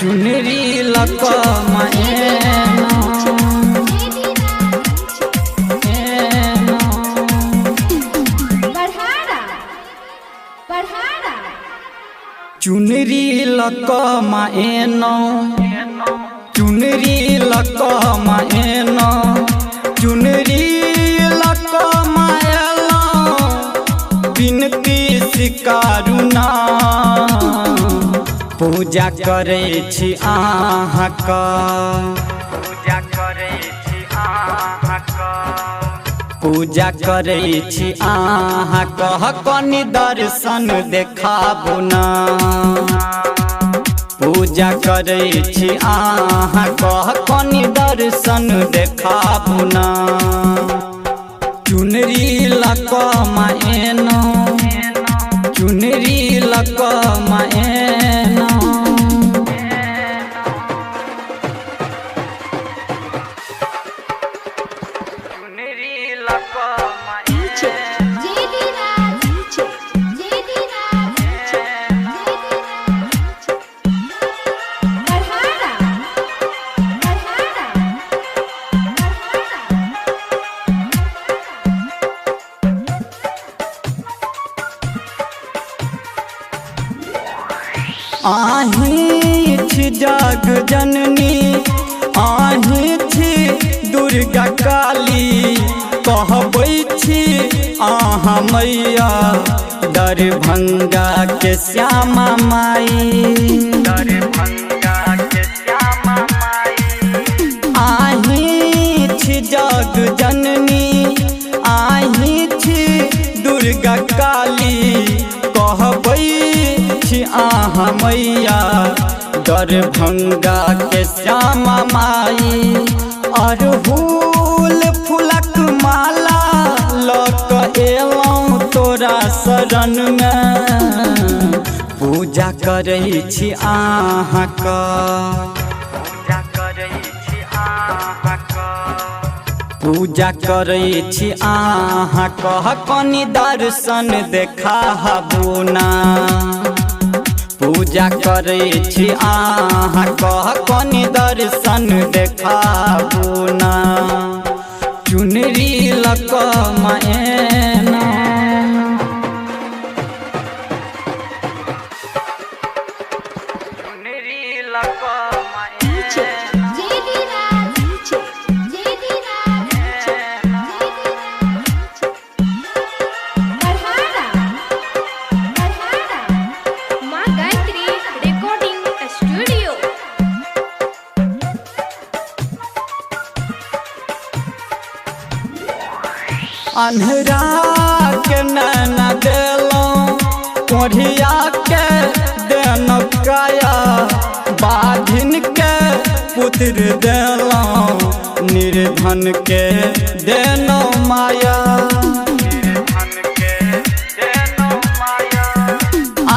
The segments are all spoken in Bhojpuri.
चुनरी लकमा चुनरी लकमा एनो चुनरी लकमा एनो चुनरी लकमा एलो बिनती सिकारुना पूजा करे छी आहाँक पूजा करे छी आहाँक पूजा करे छी आहाँक कनि दर्शन देखाबू ना पूजा करे छी आहाँक कनि दर्शन देखाबू ना चुनरी लकमा एनो चुनरी लकमा एनो चुनरी लकमा आही छी जग जननी आही छी दुर्गा काली कहबै छी आहाँ मैया दरभंगा के श्यामा माई दरभंगा के श्यामा माई आही छी जग जननी आही छी दुर्गा काली कहबै आहाँ मैया दरभंगा के श्यामा माई अरहुल फूलक माला लक एलौं तोरा शरण में पूजा करे छी आहाँक पूजा करे छी आहाँक पूजा करे छी आहाँक कनि दर्शन देखाबू ना पूजा करे छी आहाँक कनि दर्शन देखाबू ना चुनरी लकमा एनो चुनरी लकमा अन्हरा के नैना देलौं कोढ़िया के देनौ काया बाधिन के पुत्र देलौं निर्धन के देनौ माया निर्धन के देनौ माया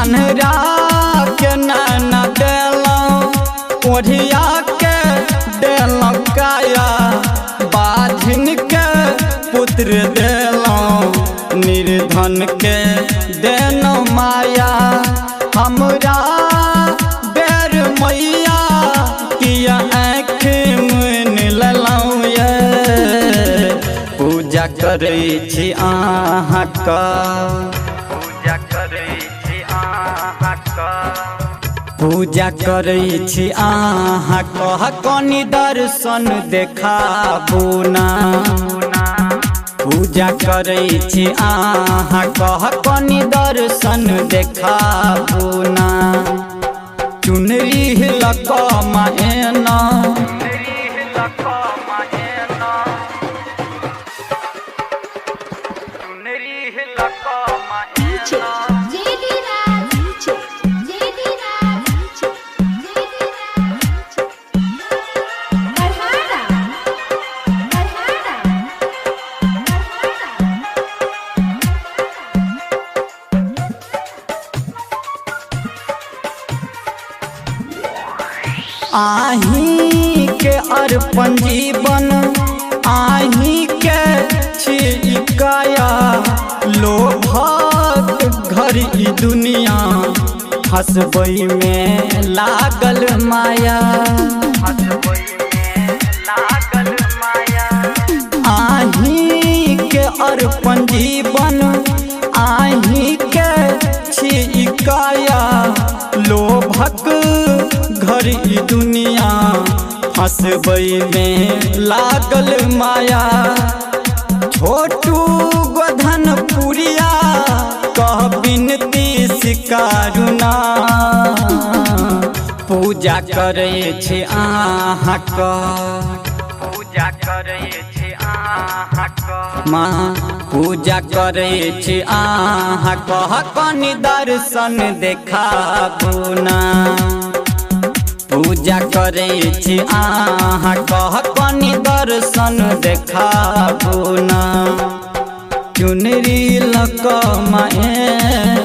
अन्हरा के नैना देलौं कोढ़िया के देलौं काया बाधिन के पुत्र देलौं निर्धन के देनौ माया हमरा बेर मैया किया आँख मुन लेलौं ये पूजा करे छी आहाँक पूजा करे छी आहाँक पूजा करे छी आहाँक कनि दर्शन देखाबू ना पूजा करे छी आहाँक कनि दर्शन देखाबू ना चुनरी लकमा एनो चुनरी लकमा एनो चुनरी लकमा एनो आही के अर्पण जीवन आही के छी काया लोभक घर ई दुनिया फसबई में लागल माया, आही के अर्पण जीवन आही के छी काया, लोभक घर ई दुनिया फसबई में लागल माया। छोटू गोधन पुरिया कह बिनती शिकारुना, पूजा करे छे आहाँक, पूजा करे छे आहाँक माँ, पूजा करे छे आहाँक, कनि दर्शन देखाबुना, पूजा करे छी आहाँक, कनि दर्शन देखाबुना, चुनरी लक माए